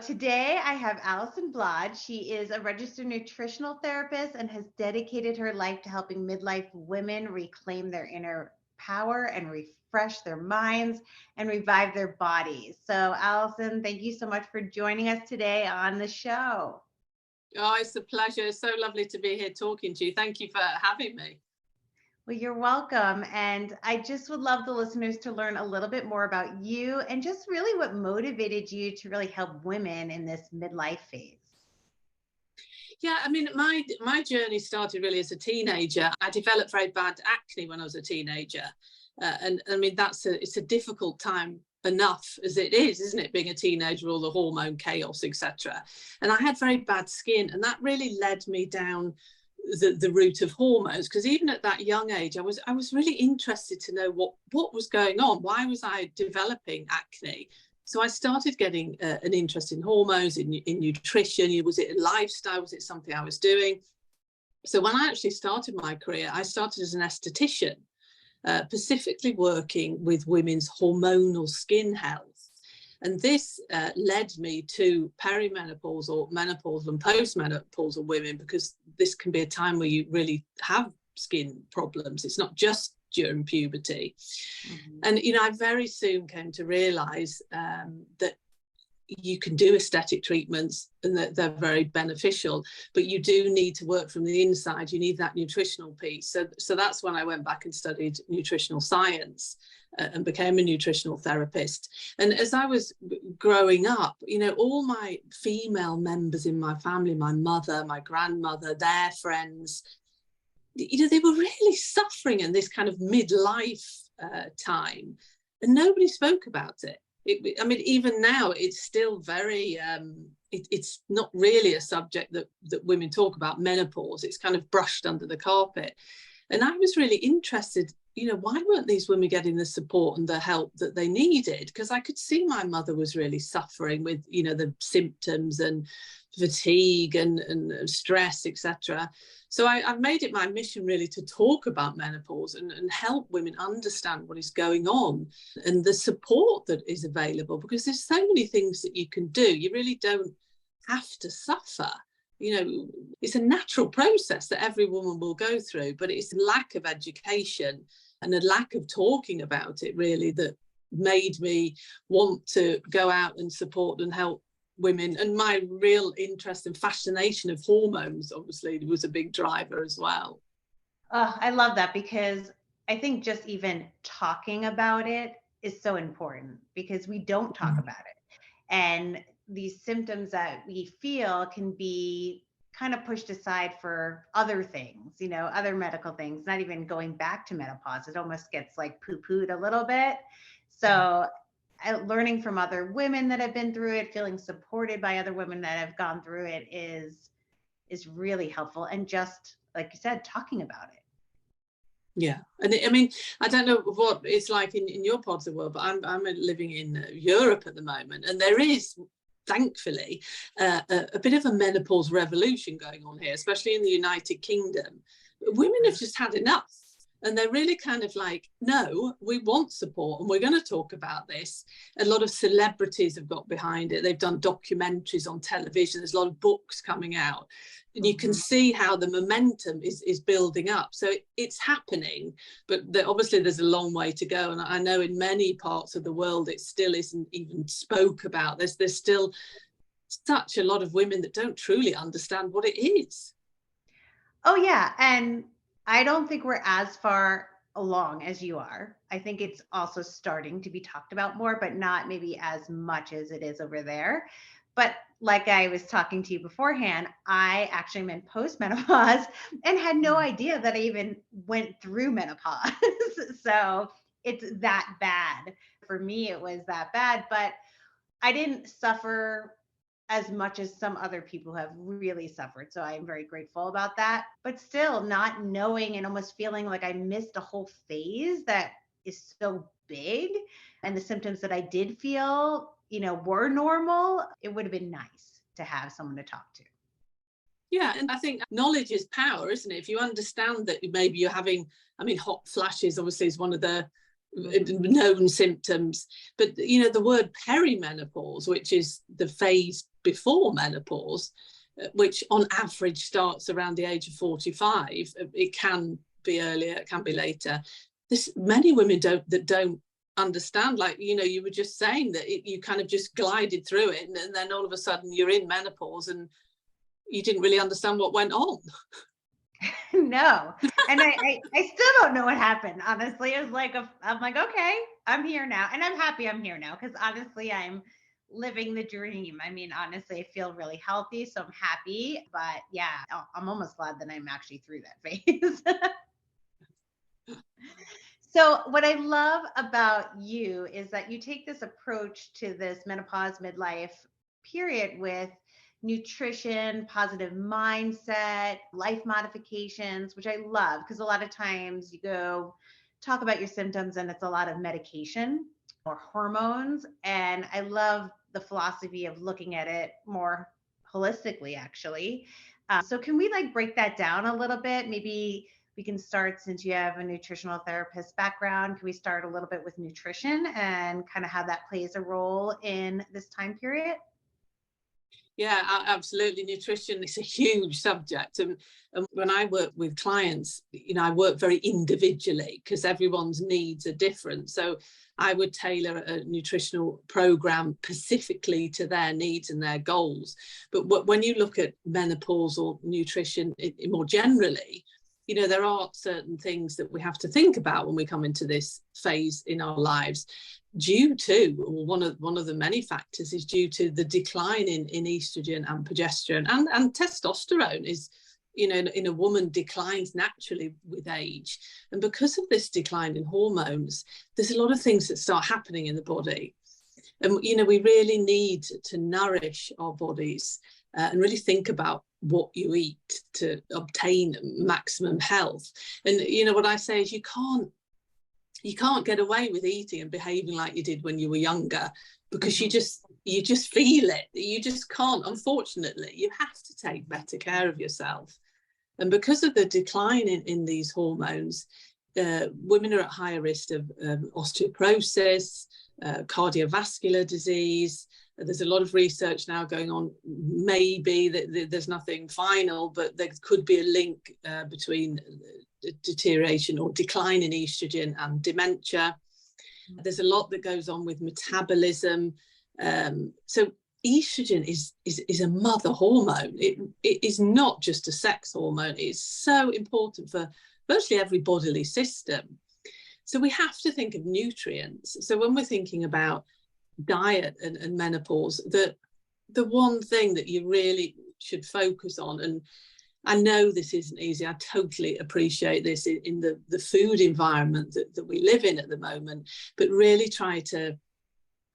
Today, I have Alison Bladh. She is a registered nutritional therapist and has dedicated her life to helping midlife women reclaim their inner power and refresh their minds and revive their bodies. So, Alison, thank you so much for joining us today on the show. Oh, it's a pleasure. It's so lovely to be here talking to you. Thank you for having me. Well, you're welcome. And I just would love the listeners to learn a little bit more about you and just really what motivated you to really help women in this midlife phase. Yeah, I mean, my journey started really as a teenager. I developed very bad acne when I was a teenager, and I mean it's a difficult time enough as it is, isn't it? Being a teenager, all the hormone chaos, etc. And I had very bad skin, and that really led me down the route of hormones, because even at that young age I was really interested to know what was going on. Why was I developing acne? So I started getting an interest in hormones, in nutrition. Was it a lifestyle? Was it something I was doing? So when I actually started my career, I started as an esthetician, specifically working with women's hormonal skin health. And this led me to perimenopausal, menopausal and postmenopausal women, because this can be a time where you really have skin problems. It's not just during puberty. Mm-hmm. And, I very soon came to realize that you can do aesthetic treatments and that they're very beneficial, but you do need to work from the inside. You need that nutritional piece. So that's when I went back and studied nutritional science and became a nutritional therapist. And as I was growing up, all my female members in my family, my mother, my grandmother, their friends, they were really suffering in this kind of midlife time, and nobody spoke about it. I mean, even now, it's still very, it's not really a subject that women talk about, menopause. It's kind of brushed under the carpet. And I was really interested, why weren't these women getting the support and the help that they needed? Because I could see my mother was really suffering with, the symptoms and fatigue and stress, etc. So I've made it my mission really to talk about menopause and help women understand what is going on and the support that is available, because there's so many things that you can do. You really don't have to suffer. It's a natural process that every woman will go through, but it's lack of education and a lack of talking about it really that made me want to go out and support and help women. And my real interest and fascination of hormones obviously was a big driver as well. I love that, because I think just even talking about it is so important, because we don't talk about it. And these symptoms that we feel can be kind of pushed aside for other things, other medical things, not even going back to menopause. It almost gets like poo-pooed a little bit. So learning from other women that have been through it, feeling supported by other women that have gone through it is really helpful. And just like you said, talking about it. Yeah. And I mean, I don't know what it's like in your parts of the world, but I'm living in Europe at the moment, and there is, thankfully, a bit of a menopause revolution going on here, especially in the United Kingdom. Women have just had enough. And they're really kind of like, no, we want support and we're going to talk about this. A lot of celebrities have got behind it. They've done documentaries on television. There's a lot of books coming out. And you can see how the momentum is building up. So it's happening, but obviously there's a long way to go. And I know in many parts of the world, it still isn't even spoke about. There's still such a lot of women that don't truly understand what it is. Oh, yeah. And I don't think we're as far along as you are. I think it's also starting to be talked about more, but not maybe as much as it is over there. But like I was talking to you beforehand, I actually am in postmenopause and had no idea that I even went through menopause. So it's that bad. For me, it was that bad, but I didn't suffer as much as some other people have really suffered. So I am very grateful about that. But still, not knowing and almost feeling like I missed a whole phase that is so big. And the symptoms that I did feel, were normal. It would have been nice to have someone to talk to. Yeah, and I think knowledge is power, isn't it? If you understand that maybe you're having, hot flashes obviously is one of the known symptoms, but the word perimenopause, which is the phase before menopause, which on average starts around the age of 45. It can be earlier, it can be later. Many women don't understand, like, you know, you were just saying that you kind of just glided through it, and then all of a sudden you're in menopause and you didn't really understand what went on. No. And I still don't know what happened. Honestly, it was like, I'm like, okay, I'm here now. And I'm happy I'm here now, because honestly, I'm living the dream. I mean, honestly, I feel really healthy. So I'm happy. But yeah, I'm almost glad that I'm actually through that phase. So, what I love about you is that you take this approach to this menopause midlife period with nutrition, positive mindset, life modifications, which I love, because a lot of times you go talk about your symptoms and it's a lot of medication or hormones. And I love the philosophy of looking at it more holistically, actually. So, can we like break that down a little bit? Maybe we can start, since you have a nutritional therapist background, can we start a little bit with nutrition and kind of how that plays a role in this time period? Yeah, absolutely. Nutrition is a huge subject. And when I work with clients, you know, I work very individually because everyone's needs are different. So I would tailor a nutritional program specifically to their needs and their goals. But when you look at menopausal nutrition more generally, you know, there are certain things that we have to think about when we come into this phase in our lives, due to, or one of the many factors is due to the decline in estrogen and progesterone, and testosterone is, you know, in a woman declines naturally with age. And because of this decline in hormones, there's a lot of things that start happening in the body. And, you know, we really need to nourish our bodies and really think about what you eat to obtain maximum health. And, you know, what I say is you can't get away with eating and behaving like you did when you were younger, because you just feel it. You just can't. Unfortunately, you have to take better care of yourself. And because of the decline in these hormones, women are at higher risk of osteoporosis, cardiovascular disease. There's a lot of research now going on. Maybe there's nothing final, but there could be a link between deterioration or decline in estrogen and dementia. There's a lot that goes on with metabolism. So estrogen is a mother hormone. It is not just a sex hormone. It's so important for virtually every bodily system. So we have to think of nutrients. So when we're thinking about diet and menopause, the one thing that you really should focus on, and I know this isn't easy, I totally appreciate this in the food environment that we live in at the moment, but really try to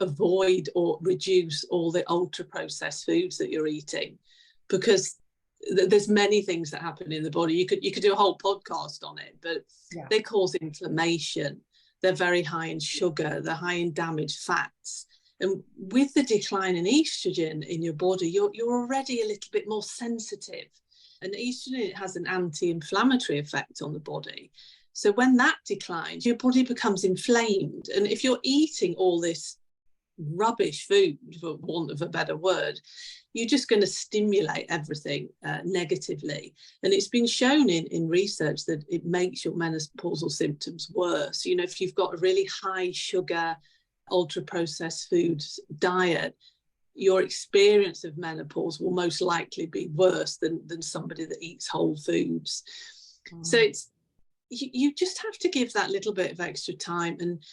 avoid or reduce all the ultra processed foods that you're eating, because there's many things that happen in the body. You could do a whole podcast on it, but yeah, they cause inflammation. They're very high in sugar. They're high in damaged fats. And with the decline in estrogen in your body, you're already a little bit more sensitive. And estrogen, it has an anti-inflammatory effect on the body. So when that declines, your body becomes inflamed. And if you're eating all this rubbish food, for want of a better word, you're just going to stimulate everything negatively. And it's been shown in research that it makes your menopausal symptoms worse. You know, if you've got a really high sugar, ultra processed foods diet, your experience of menopause will most likely be worse than somebody that eats whole foods. So it's you just have to give that little bit of extra time and,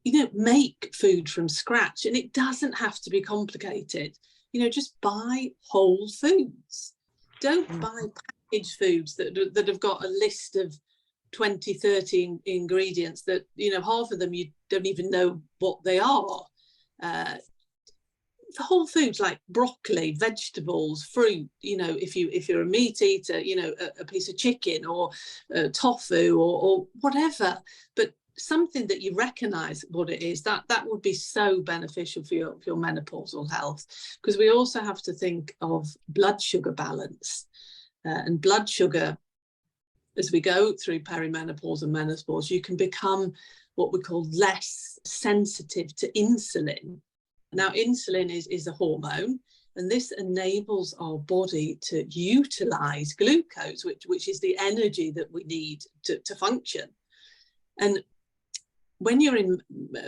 you know, make food from scratch. And it doesn't have to be complicated. You know, just buy whole foods. Don't buy packaged foods that have got a list of 20, 30 ingredients that, you know, half of them you don't even know what they are. The whole foods like broccoli, vegetables, fruit, you know, if you're a meat eater, you know, a piece of chicken or tofu or whatever, but something that you recognize what it is, that would be so beneficial for your menopausal health. Because we also have to think of blood sugar balance, and blood sugar, as we go through perimenopause and menopause, you can become what we call less sensitive to insulin. Now, insulin is a hormone, And this enables our body to utilize glucose, which is the energy that we need to function. And when you're in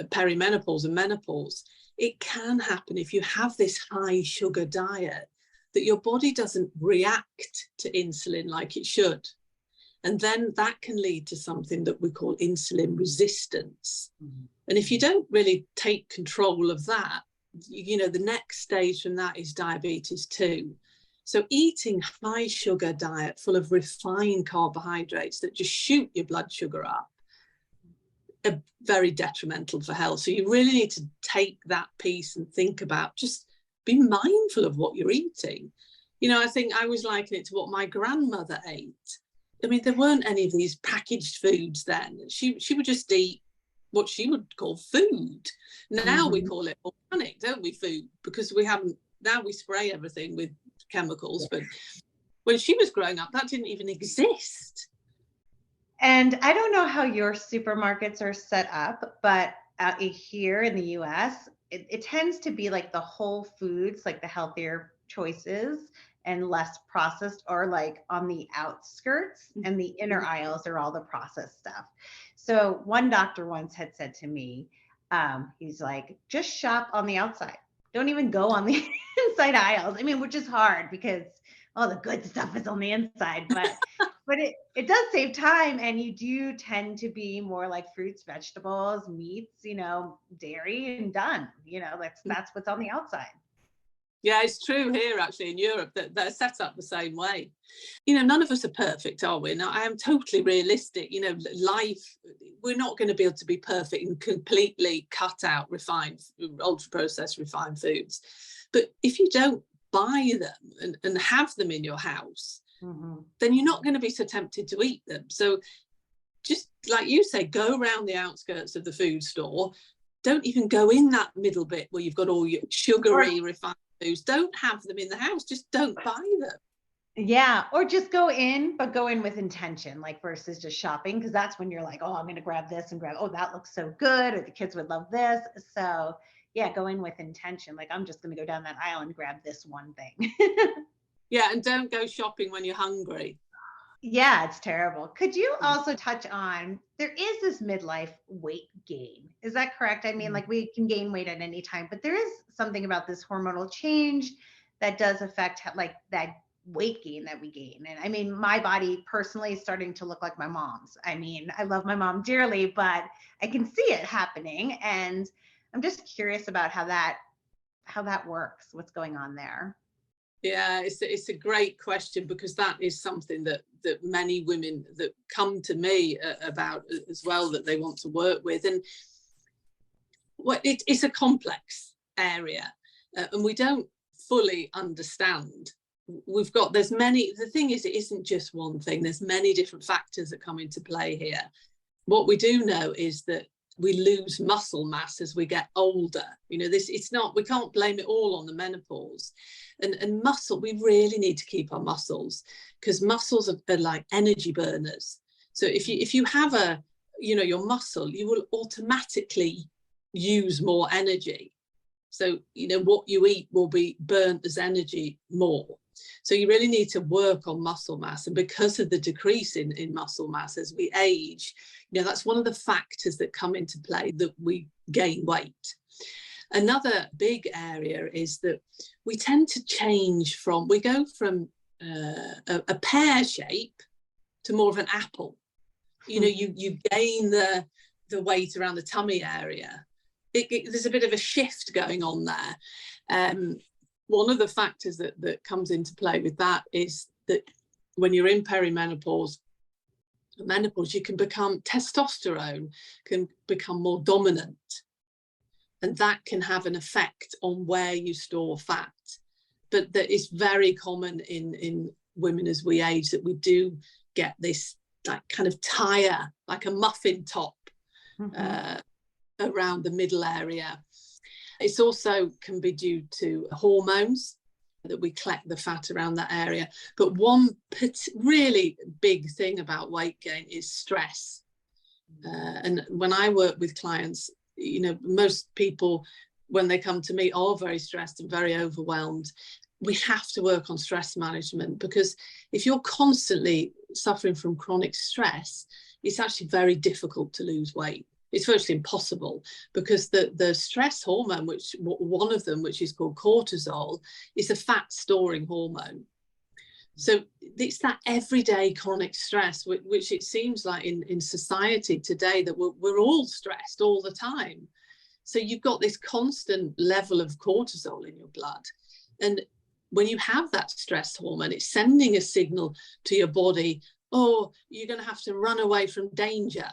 perimenopause and menopause, it can happen if you have this high sugar diet that your body doesn't react to insulin like it should. And then that can lead to something that we call insulin resistance. Mm-hmm. And if you don't really take control of that, you know, the next stage from that is diabetes 2. So eating high sugar diet full of refined carbohydrates that just shoot your blood sugar up are very detrimental for health. So you really need to take that piece and think about, just be mindful of what you're eating. You know, I think I was liking it to what my grandmother ate. I mean, there weren't any of these packaged foods then. She would just eat what she would call food. Now we call it organic, don't we, food? Because now we spray everything with chemicals. But when she was growing up, that didn't even exist. And I don't know how your supermarkets are set up, but here in the US, it tends to be like the whole foods, like the healthier choices and less processed, or like on the outskirts, and the inner aisles are all the processed stuff. So one doctor once had said to me, he's like, just shop on the outside. Don't even go on the inside aisles. I mean, which is hard because all the good stuff is on the inside, but it does save time, and you do tend to be more like fruits, vegetables, meats, you know, dairy, and done. You know, that's what's on the outside. Yeah, it's true here, actually, in Europe, that they're set up the same way. You know, none of us are perfect, are we? Now, I am totally realistic. You know, life, we're not going to be able to be perfect and completely cut out refined, ultra-processed refined foods. But if you don't buy them and have them in your house, then you're not going to be so tempted to eat them. So just like you say, go around the outskirts of the food store. Don't even go in that middle bit where you've got all your sugary refined foods. Don't have them in the house. Just don't buy them. Yeah, or just go in, but go in with intention, like versus just shopping, because that's when you're like, oh, I'm going to grab this and oh, that looks so good, or the kids would love this. So yeah, go in with intention. Like, I'm just going to go down that aisle and grab this one thing. Yeah, and don't go shopping when you're hungry. Yeah, it's terrible. Could you also touch on, there is this midlife weight gain. Is that correct? I mean, like, we can gain weight at any time, but there is something about this hormonal change that does affect like that weight gain that we gain. And I mean, my body personally is starting to look like my mom's. I mean, I love my mom dearly, but I can see it happening. And I'm just curious about how that works, what's going on there. Yeah, it's a great question, because that is something that many women that come to me about as well, that they want to work with. And it's a complex area, and we don't fully understand. The thing is, it isn't just one thing. There's many different factors that come into play here. What we do know is that we lose muscle mass as we get older. You know, we can't blame it all on the menopause. And muscle, we really need to keep our muscles, because muscles are like energy burners. So if you have your muscle, you will automatically use more energy. So, you know, what you eat will be burnt as energy more. So you really need to work on muscle mass. And because of the decrease in muscle mass as we age, you know, that's one of the factors that come into play, that we gain weight. Another big area is that we tend to we go from a pear shape to more of an apple. You know, you gain the weight around the tummy area. There's a bit of a shift going on there. One of the factors that comes into play with that is that when you're in perimenopause, you can testosterone can become more dominant. And that can have an effect on where you store fat. But that is very common in women as we age, that we do get this like kind of tire, like a muffin top around the middle area. It's also can be due to hormones, that we collect the fat around that area. But one really big thing about weight gain is stress. And when I work with clients, you know, most people when they come to me are very stressed and very overwhelmed. We have to work on stress management, because if you're constantly suffering from chronic stress, it's actually very difficult to lose weight. It's virtually impossible, because the stress hormone, which one of them, which is called cortisol, is a fat storing hormone. So it's that everyday chronic stress, which it seems like in society today that we're all stressed all the time. So you've got this constant level of cortisol in your blood. And when you have that stress hormone, it's sending a signal to your body, oh, you're going to have to run away from danger,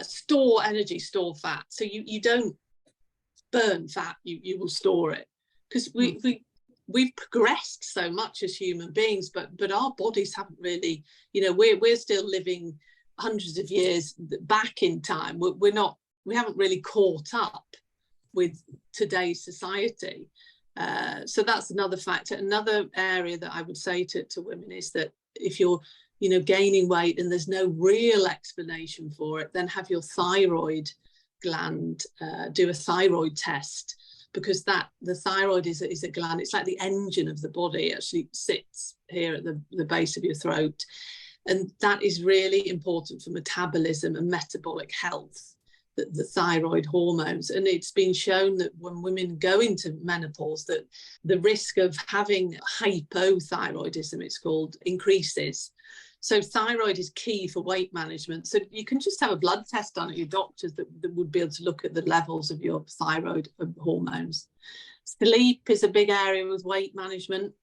store energy, store fat. So you don't burn fat, you will store it. Because we've progressed so much as human beings, but our bodies haven't really, we're still living hundreds of years back in time. We haven't really caught up with today's society. So that's another factor. Another area that I would say to women is that if you're, gaining weight and there's no real explanation for it, then have your thyroid gland, do a thyroid test, because the thyroid is a gland. It's like the engine of the body. It actually sits here at the base of your throat. And that is really important for metabolism and metabolic health, the thyroid hormones. And it's been shown that when women go into menopause, that the risk of having hypothyroidism, it's called, increases. So thyroid is key for weight management. So you can just have a blood test done at your doctor's that would be able to look at the levels of your thyroid hormones. Sleep is a big area with weight management.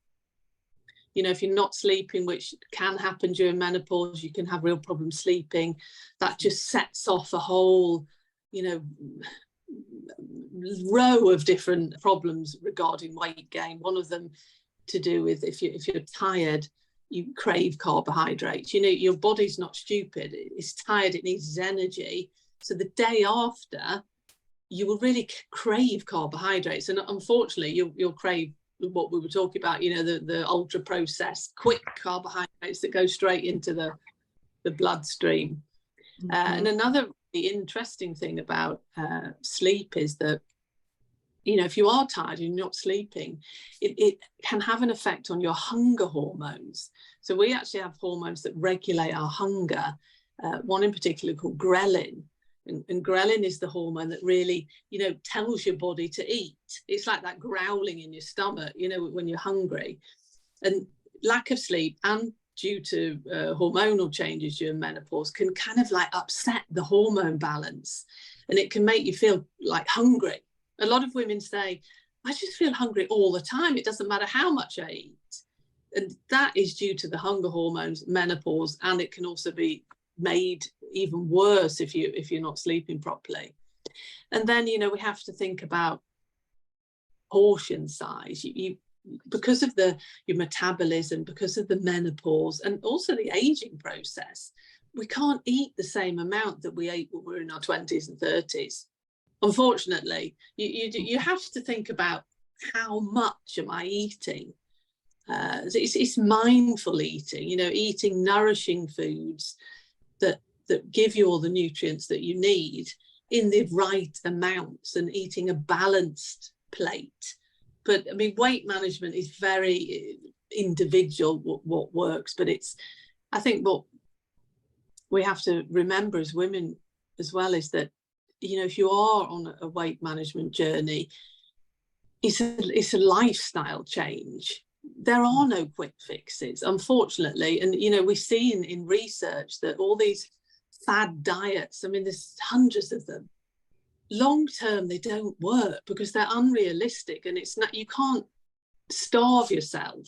If you're not sleeping, which can happen during menopause, you can have real problems sleeping. That just sets off a whole, row of different problems regarding weight gain. One of them to do with if you're tired, you crave carbohydrates. Your body's not stupid. It's tired, it needs energy. So the day after, you will really crave carbohydrates. And unfortunately, you'll crave what we were talking about, the ultra processed quick carbohydrates that go straight into the bloodstream. Mm-hmm. And another really interesting thing about sleep is that, if you are tired and you're not sleeping, it can have an effect on your hunger hormones. So we actually have hormones that regulate our hunger, one in particular called ghrelin. And ghrelin is the hormone that really, tells your body to eat. It's like that growling in your stomach, when you're hungry. And lack of sleep and due to hormonal changes during menopause can kind of like upset the hormone balance. And it can make you feel like hungry. A lot of women say, I just feel hungry all the time. It doesn't matter how much I eat. And that is due to the hunger hormones, menopause, and it can also be made even worse if you're not sleeping properly. And then we have to think about portion size. Because of your metabolism, because of the menopause, and also the aging process, we can't eat the same amount that we ate when we were in our 20s and 30s. Unfortunately, you have to think about how much am I eating. It's mindful eating, eating nourishing foods that give you all the nutrients that you need in the right amounts, and eating a balanced plate. But I mean, weight management is very individual what works, but I think what we have to remember as women as well is that, if you are on a weight management journey, it's a lifestyle change. There are no quick fixes, unfortunately. And, we see in research that all these fad diets, I mean, there's hundreds of them. Long term, they don't work because they're unrealistic, and you can't starve yourself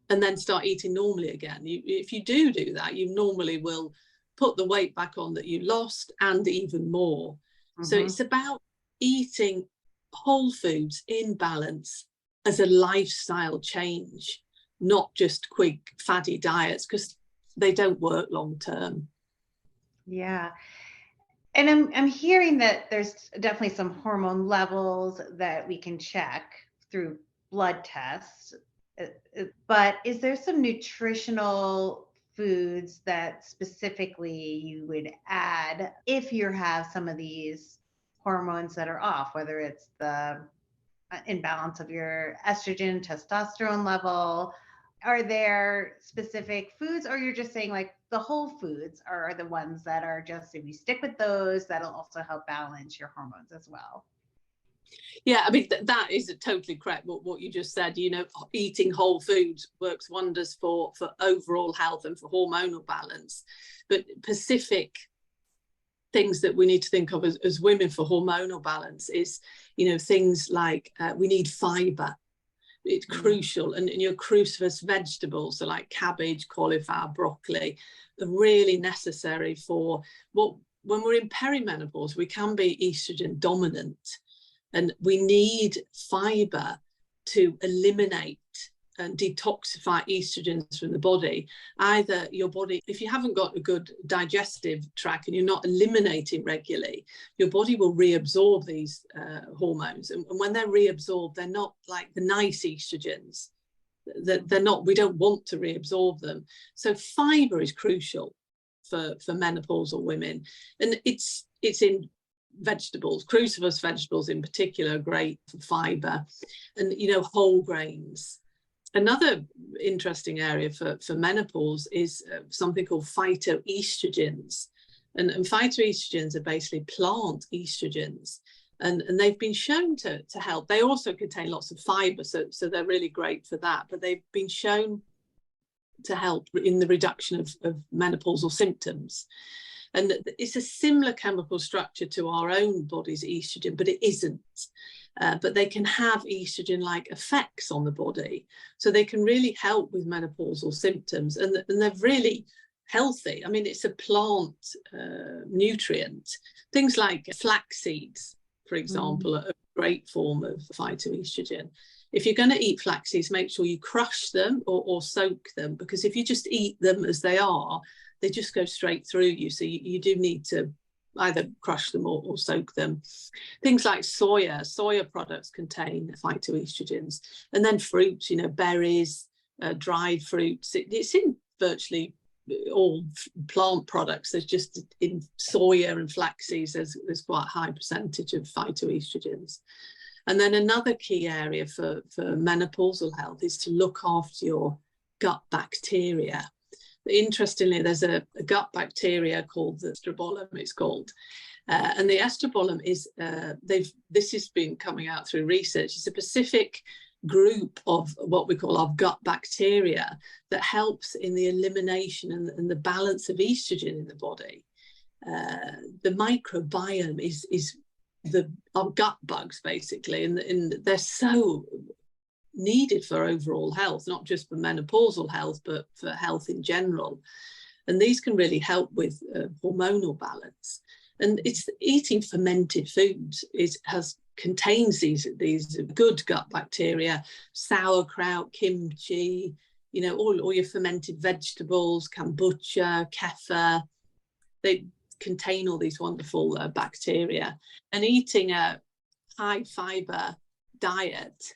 and then start eating normally again. If you do that, you normally will put the weight back on that you lost and even more. Mm-hmm. So it's about eating whole foods in balance as a lifestyle change, not just quick fatty diets, because they don't work long term. Yeah. And I'm hearing that there's definitely some hormone levels that we can check through blood tests, but is there some nutritional foods that specifically you would add if you have some of these hormones that are off, whether it's the imbalance of your estrogen, testosterone level. Are there specific foods, or you're just saying like the whole foods are the ones that are just, if you stick with those, that'll also help balance your hormones as well? Yeah, I mean, that is totally correct. What you just said, you know, eating whole foods works wonders for overall health and for hormonal balance. But specific things that we need to think of as women for hormonal balance is, you know, things like we need fiber. It's crucial. And your cruciferous vegetables, so like cabbage, cauliflower, broccoli, are really necessary for when we're in perimenopause, we can be estrogen dominant. And we need fiber to eliminate and detoxify estrogens from the body. Either your body, if you haven't got a good digestive tract and you're not eliminating regularly, your body will reabsorb these hormones. And when they're reabsorbed, they're not like the nice estrogens. They're not, we don't want to reabsorb them. So fiber is crucial for menopausal women. And it's in vegetables, cruciferous vegetables in particular, are great for fiber, and you know, whole grains. Another interesting area for menopause is something called phytoestrogens, and phytoestrogens are basically plant estrogens, and they've been shown to help. They also contain lots of fiber, so they're really great for that, but they've been shown to help in the reduction of menopausal symptoms. And it's a similar chemical structure to our own body's estrogen, but it isn't. But they can have estrogen-like effects on the body. So they can really help with menopausal symptoms. And they're really healthy. I mean, it's a plant nutrient. Things like flax seeds, for example, are a great form of phytoestrogen. If you're going to eat flax seeds, make sure you crush them or soak them, because if you just eat them as they are, they just go straight through you. So you do need to either crush them or soak them. Things like soya products contain phytoestrogens. And then fruits, you know, berries, dried fruits. It's in virtually all plant products. There's just in soya and flax seeds, there's quite a high percentage of phytoestrogens. And then another key area for menopausal health is to look after your gut bacteria. Interestingly, there's a gut bacteria called the estrobolome, it's called. And the estrobolome is, this has been coming out through research, it's a specific group of what we call our gut bacteria that helps in the elimination and the balance of estrogen in the body. The microbiome is our gut bugs, basically, and they're so needed for overall health, not just for menopausal health, but for health in general. And these can really help with hormonal balance. And it's eating fermented foods contains these good gut bacteria, sauerkraut, kimchi, you know, all your fermented vegetables, kombucha, kefir. They contain all these wonderful bacteria. And eating a high fiber diet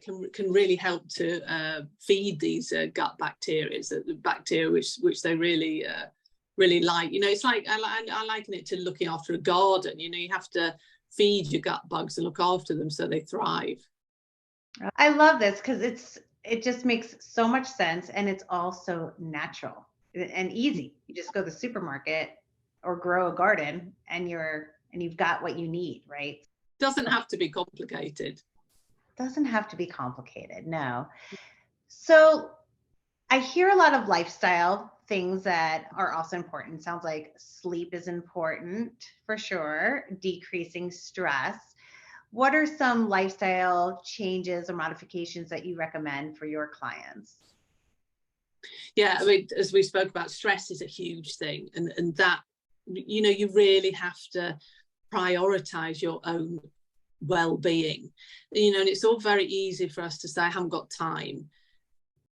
can really help to feed these gut bacteria, the bacteria which they really like. You know, it's like I liken it to looking after a garden. You know, you have to feed your gut bugs and look after them so they thrive. I love this because it just makes so much sense, and it's also natural and easy. You just go to the supermarket or grow a garden and you've got what you need, right? Doesn't have to be complicated. Doesn't have to be complicated, no. So I hear a lot of lifestyle things that are also important. Sounds like sleep is important for sure, decreasing stress. What are some lifestyle changes or modifications that you recommend for your clients? Yeah, I mean, as we spoke about, stress is a huge thing, and that, you know, you really have to prioritize your own well-being. You know, and it's all very easy for us to say I haven't got time,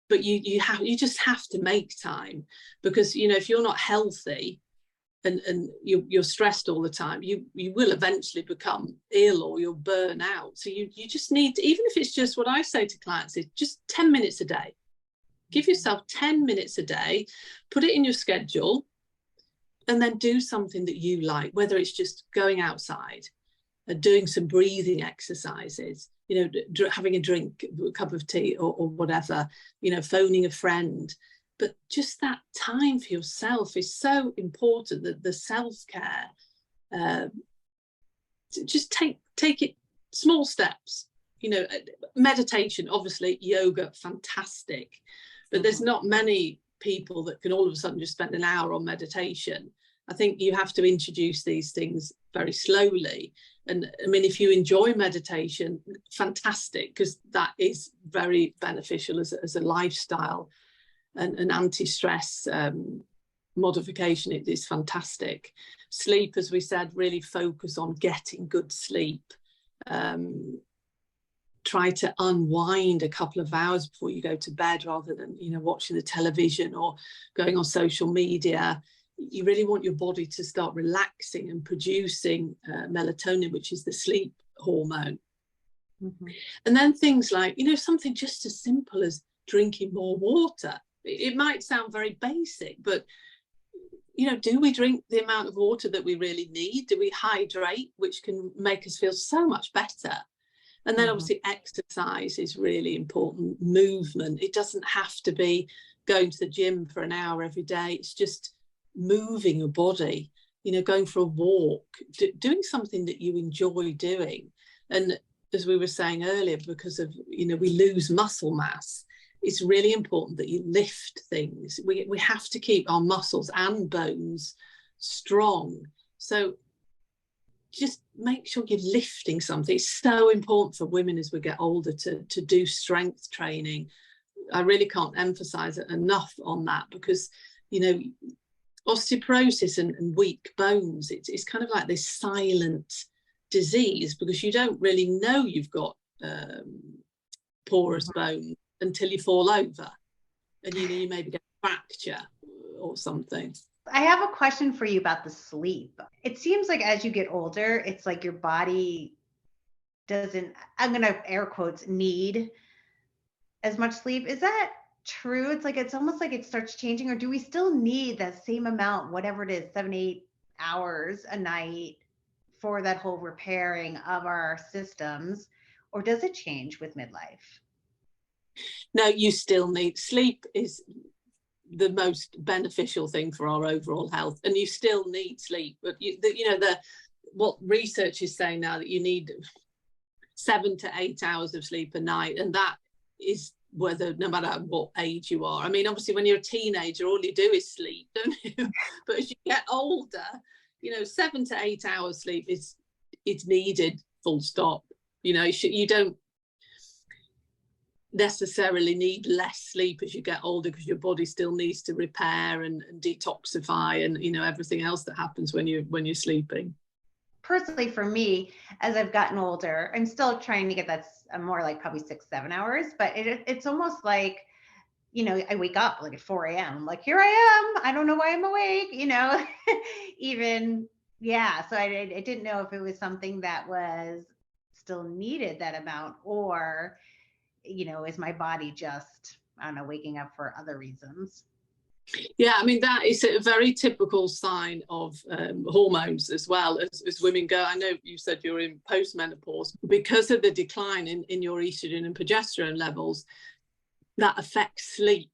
but you just have to make time, because, you know, if you're not healthy and you're stressed all the time, you will eventually become ill or you'll burn out. So you just need to, even if it's just, what I say to clients is just 10 minutes a day. Give yourself 10 minutes a day, put it in your schedule, and then do something that you like, whether it's just going outside, doing some breathing exercises, having a drink, a cup of tea or whatever, phoning a friend. But just that time for yourself is so important, that the self-care, just take it small steps. Meditation, obviously, yoga, fantastic, but there's not many people that can all of a sudden just spend an hour on meditation. I think you have to introduce these things very slowly. And I mean, if you enjoy meditation, fantastic, because that is very beneficial as a lifestyle and an anti-stress modification. It is fantastic. Sleep, as we said, really focus on getting good sleep. Try to unwind a couple of hours before you go to bed, rather than watching the television or going on social media. You really want your body to start relaxing and producing melatonin, which is the sleep hormone. And then things like something just as simple as drinking more water. It might sound very basic, but do we drink the amount of water that we really need? Do we hydrate, which can make us feel so much better? And then obviously exercise is really important. Movement. It doesn't have to be going to the gym for an hour every day. It's just moving your body, going for a walk, doing something that you enjoy doing. And as we were saying earlier, because of, we lose muscle mass, it's really important that you lift things. We have to keep our muscles and bones strong. So just make sure you're lifting something. It's so important for women as we get older to do strength training. I really can't emphasize it enough on that, because osteoporosis and weak bones, it's kind of like this silent disease, because you don't really know you've got porous bone until you fall over, and you maybe get a fracture or something. I have a question for you about the sleep. It seems like as you get older, it's like your body doesn't, I'm going to air quotes, need as much sleep. Is that true? It's like, it's almost like it starts changing, or do we still need that same amount, whatever it is, 7-8 hours a night for that whole repairing of our systems, or does it change with midlife? No, you still need sleep. Is the most beneficial thing for our overall health, and you still need sleep. But what research is saying now, that you need 7 to 8 hours of sleep a night, and that is whether, no matter what age you are. I mean, obviously when you're a teenager, all you do is sleep, don't you? But as you get older, 7 to 8 hours sleep is needed, full stop. You don't necessarily need less sleep as you get older, because your body still needs to repair and detoxify and everything else that happens when you're sleeping. Personally, for me, as I've gotten older, I'm still trying to get that more like probably 6-7 hours, but it's almost like, I wake up like at 4 a.m. I'm like, here I am. I don't know why I'm awake, even, yeah. So I didn't know if it was something that was still needed, that amount, or is my body just, I don't know, waking up for other reasons? Yeah, I mean, that is a very typical sign of hormones as well as women go. I know you said you're in postmenopause. Because of the decline in your estrogen and progesterone levels, that affects sleep.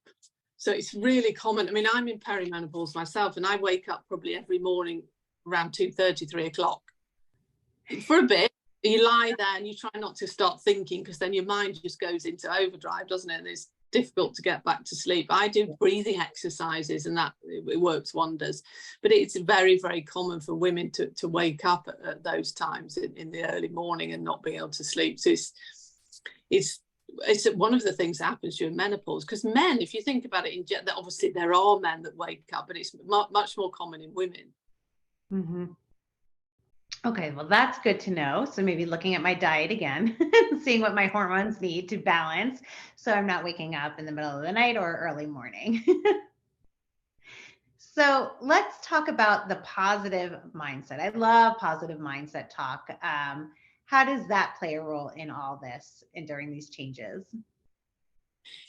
So it's really common. I mean, I'm in perimenopause myself, and I wake up probably every morning around 2:30, 3 o'clock. For a bit, you lie there and you try not to start thinking, because then your mind just goes into overdrive, doesn't it? And it's difficult to get back to sleep. I do breathing exercises, and that it works wonders. But it's very, very common for women to wake up at those times in the early morning and not be able to sleep. So it's one of the things that happens during menopause. Because men, if you think about it, obviously there are men that wake up, but it's much more common in women. Mm-hmm. Okay, well, that's good to know. So maybe looking at my diet again, seeing what my hormones need to balance, so I'm not waking up in the middle of the night or early morning. So let's talk about the positive mindset. I love positive mindset talk. How does that play a role in all this and during these changes?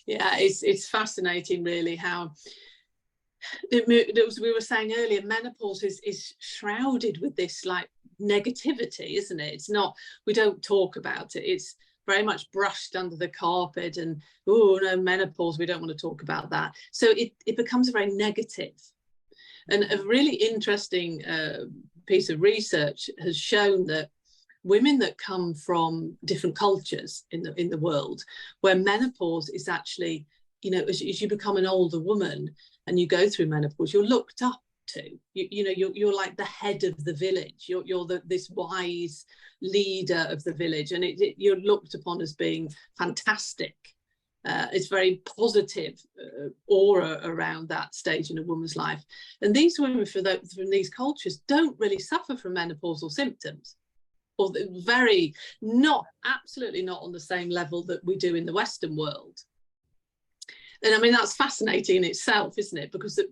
Yeah, it's fascinating, really, how we were saying earlier, menopause is shrouded with this like negativity, isn't it? It's not, we don't talk about it. It's very much brushed under the carpet, and oh no, menopause, we don't want to talk about that. So it becomes very negative. And a really interesting piece of research has shown that women that come from different cultures in the world, where menopause is actually, you know, as you become an older woman and you go through menopause, you're looked up to. You're like the head of the village. You're this wise leader of the village, and you're looked upon as being fantastic. It's very positive aura around that stage in a woman's life. And these women from these cultures don't really suffer from menopausal symptoms, or absolutely not on the same level that we do in the Western world. And I mean, that's fascinating in itself, isn't it? Because of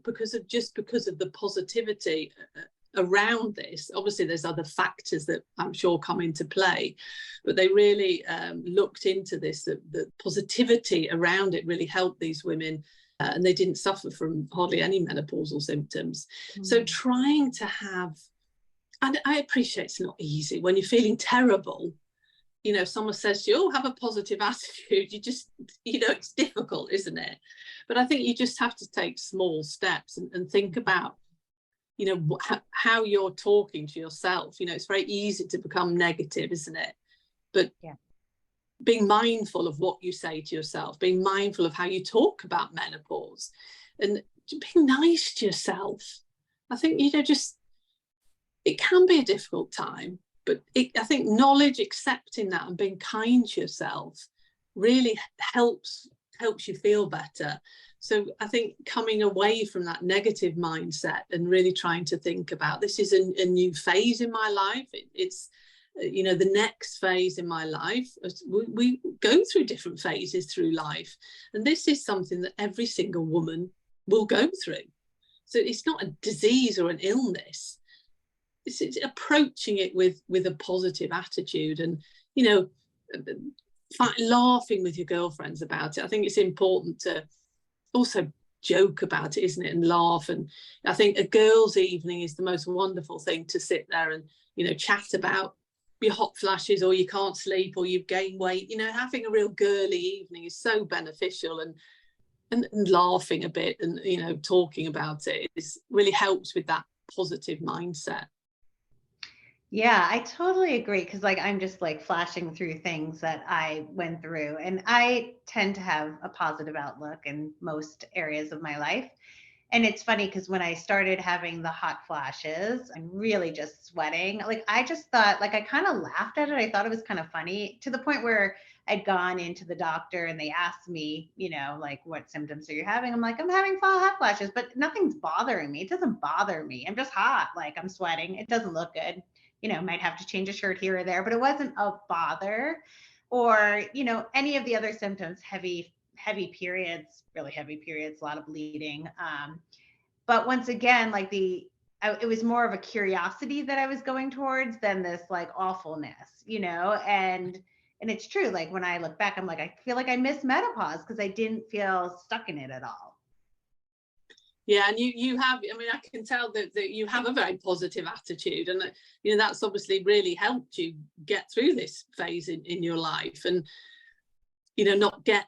the positivity around this. Obviously, there's other factors that I'm sure come into play, but they really looked into this. The positivity around it really helped these women, and they didn't suffer from hardly any menopausal symptoms. So trying to have, and I appreciate it's not easy when you're feeling terrible. You know, someone says to you, oh, have a positive attitude. It's difficult, isn't it? But I think you just have to take small steps and think about, you know, how you're talking to yourself. You know, it's very easy to become negative, isn't it? But being mindful of what you say to yourself, being mindful of how you talk about menopause, and being nice to yourself. I think, you know, it can be a difficult time. But I think knowledge, accepting that and being kind to yourself really helps you feel better. So I think coming away from that negative mindset and really trying to think about, this is a new phase in my life. It's, you know, the next phase in my life. We go through different phases through life. And this is something that every single woman will go through. So it's not a disease or an illness. It's approaching it with a positive attitude, and, you know, laughing with your girlfriends about it. I think it's important to also joke about it, isn't it, and laugh. And I think a girls' evening is the most wonderful thing, to sit there and, you know, chat about your hot flashes, or you can't sleep, or you've gained weight. You know, having a real girly evening is so beneficial, and laughing a bit and, you know, talking about it really helps with that positive mindset. Yeah, I totally agree. Cause like, I'm just like flashing through things that I went through, and I tend to have a positive outlook in most areas of my life. And it's funny because when I started having the hot flashes and really just sweating, like I just thought, like I kind of laughed at it. I thought it was kind of funny, to the point where I'd gone into the doctor and they asked me, you know, like, what symptoms are you having? I'm like, I'm having hot flashes, but nothing's bothering me. It doesn't bother me. I'm just hot. Like, I'm sweating. It doesn't look good. You know, might have to change a shirt here or there, but it wasn't a bother. Or, you know, any of the other symptoms, heavy periods, really heavy periods, a lot of bleeding. But once again, like it was more of a curiosity that I was going towards than this like awfulness, you know. And it's true. Like when I look back, I'm like, I feel like I missed menopause because I didn't feel stuck in it at all. Yeah, and you have, I mean, I can tell that you have a very positive attitude, and you know, that's obviously really helped you get through this phase in your life, and, you know, not get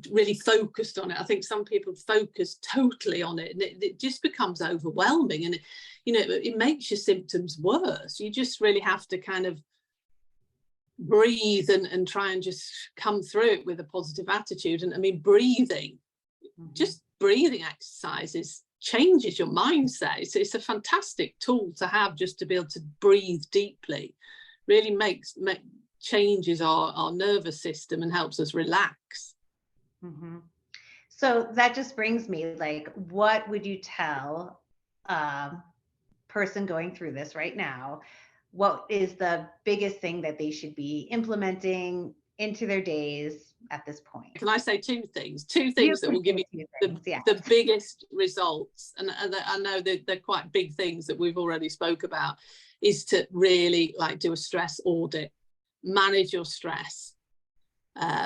really focused on it. I think some people focus totally on it, and it just becomes overwhelming, and you know, it makes your symptoms worse. You just really have to kind of breathe and try and just come through it with a positive attitude. And I mean, just breathing exercises changes your mindset. It's a fantastic tool to have, just to be able to breathe deeply. Really changes our nervous system and helps us relax. Mm-hmm. So that just brings me, like, what would you tell a person going through this right now? What is the biggest thing that they should be implementing into their days at this point? Can I say two things that will give you the biggest results? And I know that they're quite big things that we've already spoke about, is to really like do a stress audit, manage your stress,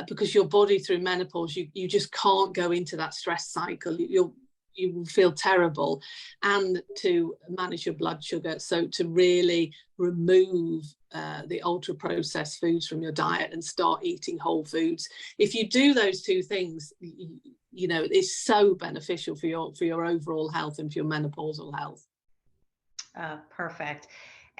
because your body through menopause, you just can't go into that stress cycle. you will feel terrible, and to manage your blood sugar. So to really remove the ultra processed foods from your diet and start eating whole foods. If you do those two things, you know, it's so beneficial for your overall health and for your menopausal health. Perfect.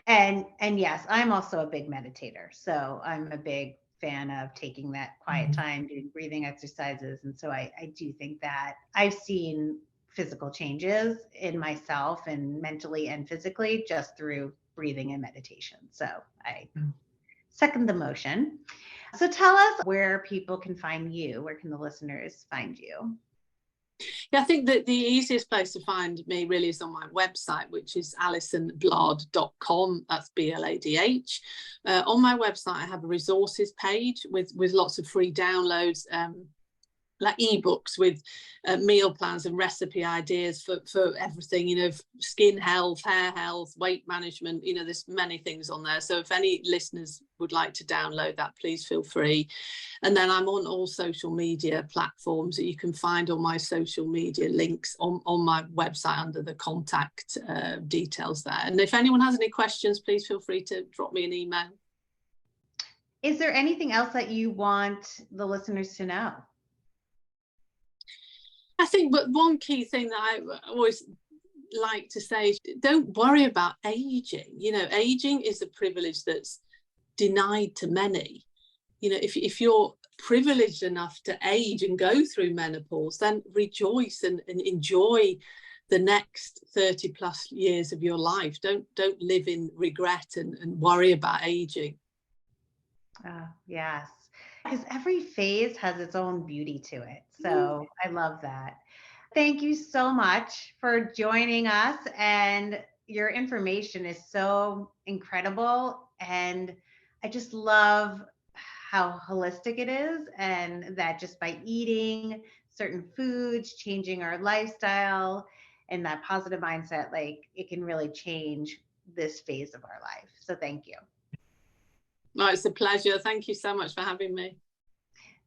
And yes, I'm also a big meditator. So I'm a big fan of taking that quiet time, doing breathing exercises. And so I do think that I've seen physical changes in myself and mentally and physically just through breathing and meditation. So I second the motion. So tell us where people can find you. Where can the listeners find you? Yeah, I think that the easiest place to find me really is on my website, which is alisonbladh.com. That's BLADH. On my website, I have a resources page with lots of free downloads, like ebooks with meal plans and recipe ideas for everything, you know, skin health, hair health, weight management, you know, there's many things on there. So if any listeners would like to download that, please feel free. And then I'm on all social media platforms that you can find all my social media links on my website under the contact details there. And if anyone has any questions, please feel free to drop me an email. Is there anything else that you want the listeners to know? I think, but one key thing that I always like to say is don't worry about aging. You know, aging is a privilege that's denied to many. You know, if you're privileged enough to age and go through menopause, then rejoice and enjoy the next 30 plus years of your life. Don't live in regret and worry about aging. Yes, because every phase has its own beauty to it. So I love that. Thank you so much for joining us. And your information is so incredible. And I just love how holistic it is. And that just by eating certain foods, changing our lifestyle, and that positive mindset, like it can really change this phase of our life. So thank you. No, it's a pleasure. Thank you so much for having me.